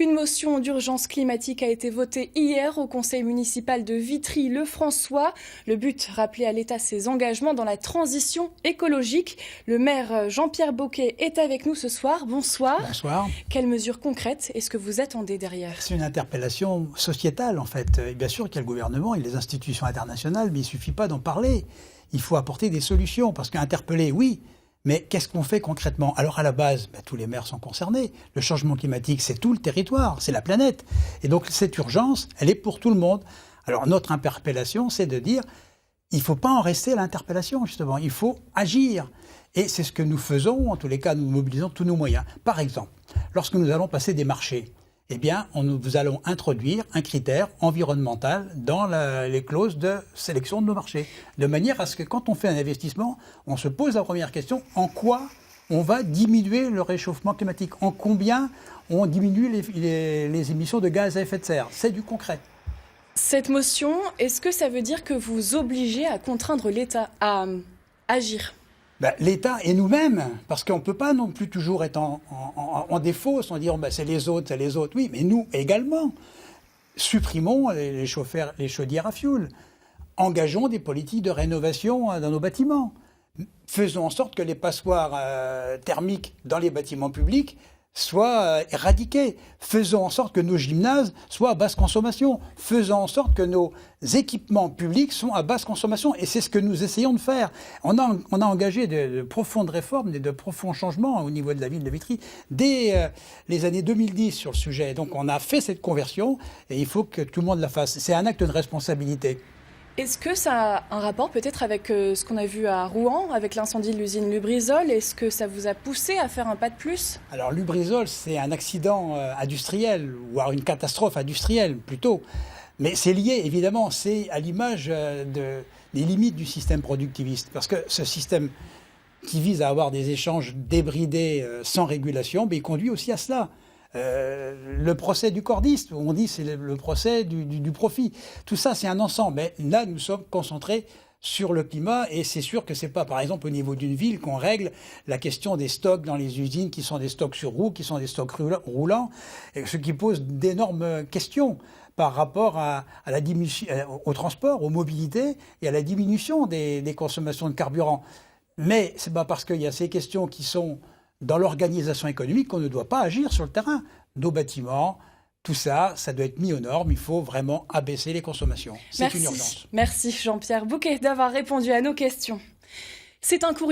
Une motion d'urgence climatique a été votée hier au conseil municipal de Vitry-le-François. Le but, rappeler à l'État ses engagements dans la transition écologique. Le maire Jean-Pierre Bocquet est avec nous ce soir. Bonsoir. Bonsoir. Quelles mesures concrètes est-ce que vous attendez derrière ? C'est une interpellation sociétale en fait. Et bien sûr qu'il y a le gouvernement et les institutions internationales, mais il ne suffit pas d'en parler. Il faut apporter des solutions parce qu'interpeller, oui. Mais qu'est-ce qu'on fait concrètement ? Alors à la base, tous les maires sont concernés. Le changement climatique, c'est tout le territoire, c'est la planète. Et donc cette urgence, elle est pour tout le monde. Alors notre interpellation, c'est de dire, il ne faut pas en rester à l'interpellation justement, il faut agir. Et c'est ce que nous faisons, en tous les cas nous mobilisons tous nos moyens. Par exemple, lorsque nous allons passer des marchés, eh bien, nous allons introduire un critère environnemental dans les clauses de sélection de nos marchés. De manière à ce que quand on fait un investissement, on se pose la première question, en quoi on va diminuer le réchauffement climatique ? En combien on diminue les émissions de gaz à effet de serre ? C'est du concret. Cette motion, est-ce que ça veut dire que vous obligez à contraindre l'État à agir ? L'État et nous-mêmes, parce qu'on ne peut pas non plus toujours être en défaut, sans dire c'est les autres, oui, mais nous également. Supprimons les chaudières à fioul. Engageons des politiques de rénovation dans nos bâtiments. Faisons en sorte que les passoires thermiques dans les bâtiments publics soient éradiquées. Faisons en sorte que nos gymnases soient à basse consommation. Faisons en sorte que nos équipements publics sont à basse consommation. Et c'est ce que nous essayons de faire. On a engagé de profondes réformes et de profonds changements au niveau de la ville de Vitry dès les années 2010 sur le sujet. Donc on a fait cette conversion et il faut que tout le monde la fasse. C'est un acte de responsabilité. Est-ce que ça a un rapport peut-être avec ce qu'on a vu à Rouen, avec l'incendie de l'usine Lubrizol ? Est-ce que ça vous a poussé à faire un pas de plus ? Alors Lubrizol, c'est un accident industriel, ou une catastrophe industrielle plutôt. Mais c'est lié, évidemment, c'est à l'image des limites du système productiviste. Parce que ce système qui vise à avoir des échanges débridés sans régulation, il conduit aussi à cela. Le procès du cordiste, on dit c'est le procès du profit. Tout ça, c'est un ensemble. Mais là, nous sommes concentrés sur le climat et c'est sûr que c'est pas, par exemple, au niveau d'une ville qu'on règle la question des stocks dans les usines qui sont des stocks sur roues, qui sont des stocks roulants, ce qui pose d'énormes questions par rapport à la diminution, au transport, aux mobilités et à la diminution des consommations de carburant. Mais c'est pas parce qu'il y a ces questions qui sont dans l'organisation économique qu'on ne doit pas agir sur le terrain. Nos bâtiments, tout ça, ça doit être mis aux normes. Il faut vraiment abaisser les consommations. C'est une urgence. Merci Jean-Pierre Bocquet d'avoir répondu à nos questions. C'est un courrier.